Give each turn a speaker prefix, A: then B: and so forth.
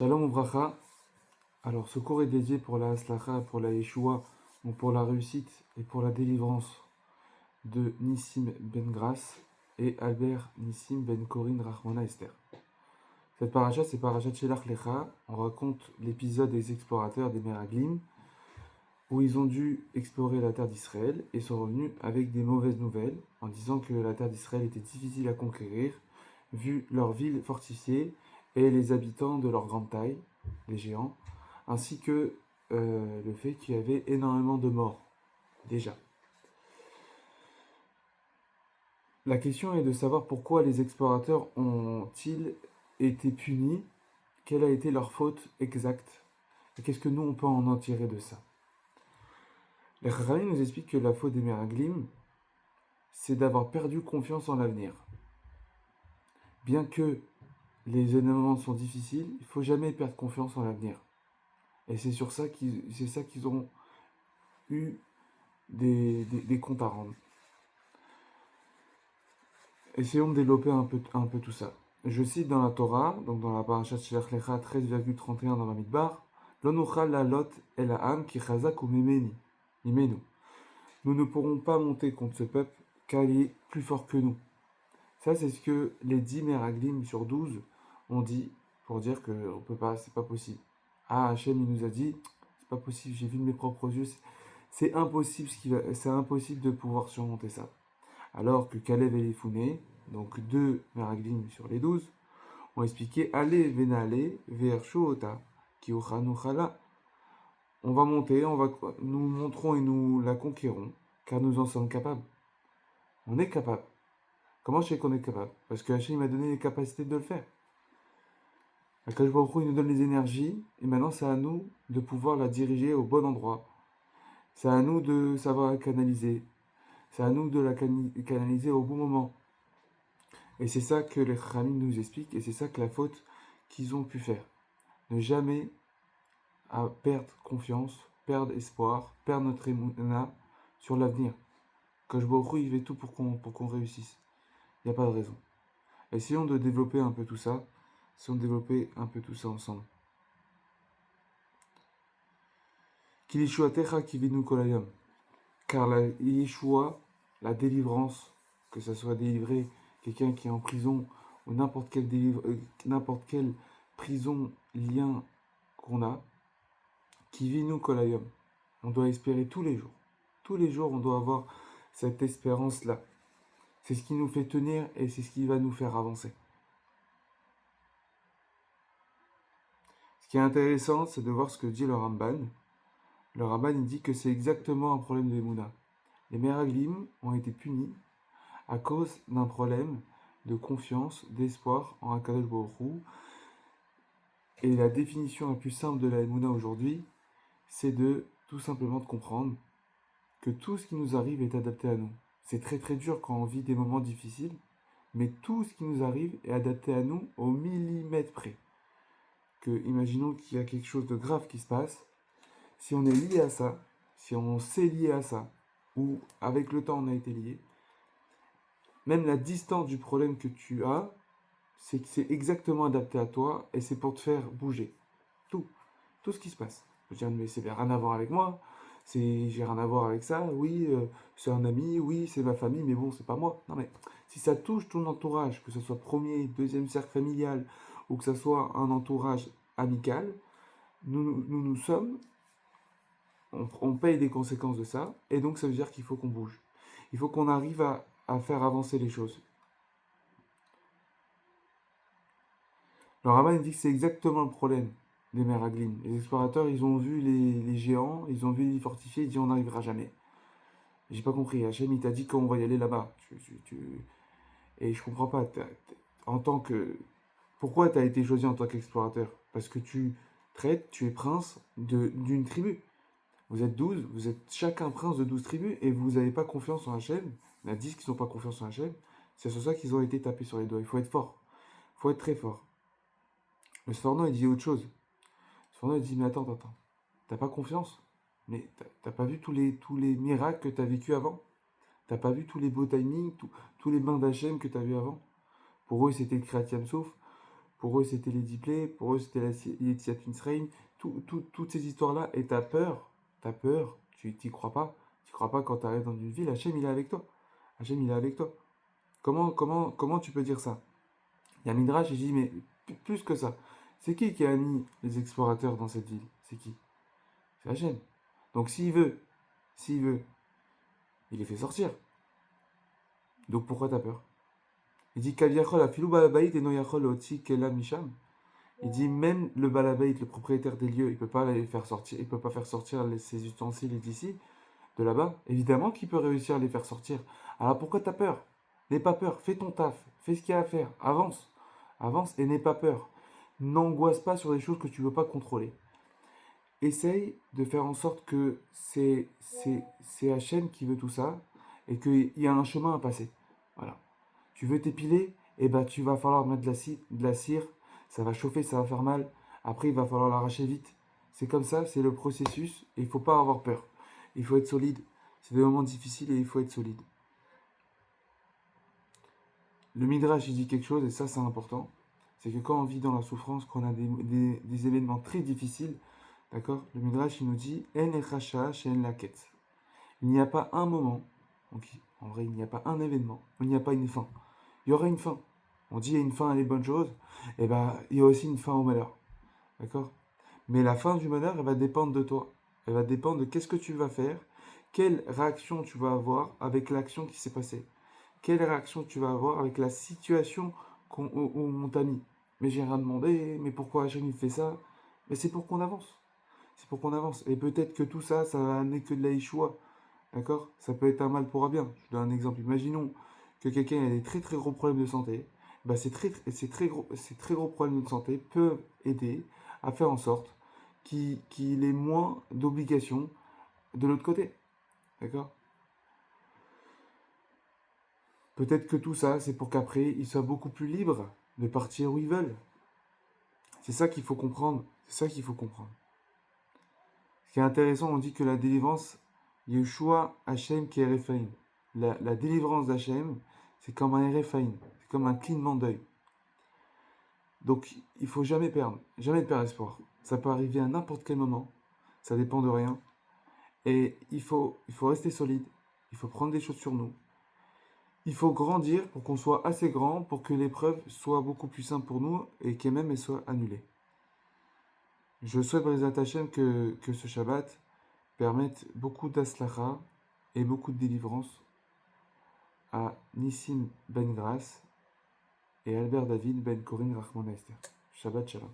A: Shalom Ouvracha. Alors, ce cours est dédié pour la Haslacha, pour la Yeshua, donc pour la réussite et pour la délivrance de Nissim Ben Gras et Albert Nissim Ben Corinne Rahmana Esther. Cette paracha, c'est paracha Shelach Lecha. On raconte l'épisode des explorateurs des Meraglim, où ils ont dû explorer la terre d'Israël et sont revenus avec des mauvaises nouvelles, en disant que la terre d'Israël était difficile à conquérir, vu leur ville fortifiée et les habitants de leur grande taille, les géants, ainsi que le fait qu'il y avait énormément de morts, déjà. La question est de savoir pourquoi les explorateurs ont-ils été punis, quelle a été leur faute exacte, et qu'est-ce que nous on peut en tirer de ça. Les Chachamim nous expliquent que la faute des Meraglim, c'est d'avoir perdu confiance en l'avenir. Bien que les événements sont difficiles, il ne faut jamais perdre confiance en l'avenir. Et c'est ça qu'ils ont eu des comptes à rendre. Essayons de développer un peu tout ça. Je cite dans la Torah, donc dans la parashat Shelach Lecha 13,31 dans la Midbar, Lo nuchal la'alot el ha'am ki chazak mimenu. Nous ne pourrons pas monter contre ce peuple car il est plus fort que nous. Ça, c'est ce que les 10 Meraglim sur 12 ont dit pour dire que on peut pas, c'est pas possible. Ah, Hachem, il nous a dit, c'est pas possible, j'ai vu de mes propres yeux, c'est impossible, c'est impossible de pouvoir surmonter ça. Alors que Kalev et Yefouné, donc 2 Meraglim sur les 12, ont expliqué Allez, venale, vers Shoota, qui chala. On va monter, nous monterons et nous la conquérons, car nous en sommes capables. On est capable. Comment je sais qu'on est capable? Parce que Hachem m'a donné les capacités de le faire. Akash Baruch Hu, il nous donne les énergies, et maintenant c'est à nous de pouvoir la diriger au bon endroit. C'est à nous de savoir la canaliser. C'est à nous de la canaliser au bon moment. Et c'est ça que les Khamim nous expliquent, et c'est ça que la faute qu'ils ont pu faire. Ne jamais perdre confiance, perdre espoir, perdre notre émouna sur l'avenir. Akash Baruch Hu, il fait tout pour qu'on réussisse. Il n'y a pas de raison. Essayons de développer un peu tout ça. Essayons de développer un peu tout ça ensemble. Kilishuatecha kivinu kolayam. Car la Yeshua, la délivrance, que ça soit délivrer quelqu'un qui est en prison ou n'importe quelle prison, lien qu'on a, kivinu kolayam. On doit espérer tous les jours. Tous les jours, on doit avoir cette espérance-là. C'est ce qui nous fait tenir et c'est ce qui va nous faire avancer. Ce qui est intéressant, c'est de voir ce que dit le Ramban. Le Ramban il dit que c'est exactement un problème de Mouna. Les Meraglim ont été punis à cause d'un problème de confiance, d'espoir en Akadosh Baruch Hu. Et la définition la plus simple de la Emouna aujourd'hui, c'est de tout simplement de comprendre que tout ce qui nous arrive est adapté à nous. C'est très très dur quand on vit des moments difficiles, mais tout ce qui nous arrive est adapté à nous au millimètre près. Imaginons qu'il y a quelque chose de grave qui se passe, si on est lié à ça, si on s'est lié à ça, ou avec le temps on a été lié, même la distance du problème que tu as, c'est que c'est exactement adapté à toi et c'est pour te faire bouger. Tout. Tout ce qui se passe. Je veux dire, mais c'est rien à voir avec moi. J'ai rien à voir avec ça. Oui, c'est un ami. Oui, c'est ma famille. Mais bon, c'est pas moi. Non, mais si ça touche ton entourage, que ce soit premier, deuxième cercle familial ou que ce soit un entourage amical, nous sommes. On paye des conséquences de ça. Et donc, ça veut dire qu'il faut qu'on bouge. Il faut qu'on arrive à faire avancer les choses. Le rabbin dit que c'est exactement le problème des Meraglim. Les explorateurs, ils ont vu les géants, ils ont vu les fortifiés, ils disent on n'arrivera jamais. J'ai pas compris, Hachem il t'a dit qu'on va y aller là-bas. Et je comprends pas. En tant que. Pourquoi tu as été choisi en tant qu'explorateur? Parce que tu es prince d'une tribu. Vous êtes 12, vous êtes chacun prince de 12 tribus et vous n'avez pas confiance en Hachem. Il y en a 10 qui n'ont pas confiance en Hachem. C'est sur ça qu'ils ont été tapés sur les doigts. Il faut être fort. Il faut être très fort. Le Sforno, il dit autre chose. Le Sforno, il dit mais attends. T'as pas confiance? Mais t'as pas vu tous les miracles que t'as vécu avant? T'as pas vu tous les beaux timings, tous les bains d'Hachem que t'as vu avant? Pour eux, c'était le Kriyat Yam Souf. pour eux c'était les diplés, pour eux c'était la Yetziat Mitzrayim, toutes ces histoires-là, et t'as peur, tu t'y crois pas quand tu arrives dans une ville, Hachem il est avec toi, Hachem il est avec toi. Comment tu peux dire ça? Il y a Midrash, il dit, mais plus que ça, c'est qui a mis les explorateurs dans cette ville? C'est qui? C'est Hachem. Donc s'il veut, il les fait sortir. Donc pourquoi t'as peur? Il dit Kaviachol afilou balabait et no yachol otzi kela misham. Il dit même le balabait, le propriétaire des lieux, il peut pas les faire sortir, il peut pas faire sortir ses ustensiles d'ici, de là-bas. Évidemment qu'il peut réussir à les faire sortir. Alors pourquoi t'as peur? N'aie pas peur, fais ton taf, fais ce qu'il y a à faire, avance, avance et n'aie pas peur. N'angoisse pas sur des choses que tu veux pas contrôler. Essaye de faire en sorte que c'est Hachem qui veut tout ça et qu'il y a un chemin à passer. Voilà. Tu veux t'épiler, et ben tu vas falloir mettre de la cire, ça va chauffer, ça va faire mal. Après, il va falloir l'arracher vite. C'est comme ça, c'est le processus et il ne faut pas avoir peur. Il faut être solide. C'est des moments difficiles et il faut être solide. Le Midrash, il dit quelque chose et ça, c'est important. C'est que quand on vit dans la souffrance, qu'on a des événements très difficiles, d'accord? Le Midrash, il nous dit En echacha she'en laket. Il n'y a pas un moment, donc en vrai, il n'y a pas un événement, il n'y a pas une fin. Il y aura une fin. On dit il y a une fin à les bonnes choses, et ben il y a aussi une fin au malheur. D'accord? Mais la fin du malheur, elle va dépendre de toi. Elle va dépendre de qu'est-ce que tu vas faire, quelle réaction tu vas avoir avec l'action qui s'est passée. Quelle réaction tu vas avoir avec la situation où on t'a mis. Mais j'ai rien demandé, mais pourquoi Hachem il fait ça? Mais c'est pour qu'on avance. C'est pour qu'on avance. Et peut-être que tout ça, ça va amener que de la Yeshua. D'accord? Ça peut être un mal pour un bien. Je donne un exemple. Imaginons que quelqu'un ait des très très gros problèmes de santé. Bah, ces très gros problèmes de santé peuvent aider à faire en sorte qu'il ait moins d'obligations de l'autre côté. D'accord? Peut-être que tout ça, c'est pour qu'après, ils soient beaucoup plus libres de partir où ils veulent. C'est ça qu'il faut comprendre. C'est ça qu'il faut comprendre. Ce qui est intéressant, on dit que la délivrance, Yeshua Hachem qui est Rephaim. La délivrance d'Hachem, c'est comme un Rephaim, c'est comme un clignement d'œil. Donc il faut jamais perdre espoir. Ça peut arriver à n'importe quel moment, ça dépend de rien. Et il faut rester solide, il faut prendre des choses sur nous. Il faut grandir pour qu'on soit assez grand pour que l'épreuve soit beaucoup plus simple pour nous et qu'elle-même elle soit annulée. Je souhaite, B'ezrat Hashem, que ce Shabbat permette beaucoup d'aslacha et beaucoup de délivrance à Nissim Ben Gras et Albert David Ben Corinne Rachmana Esther. Shabbat Shalom.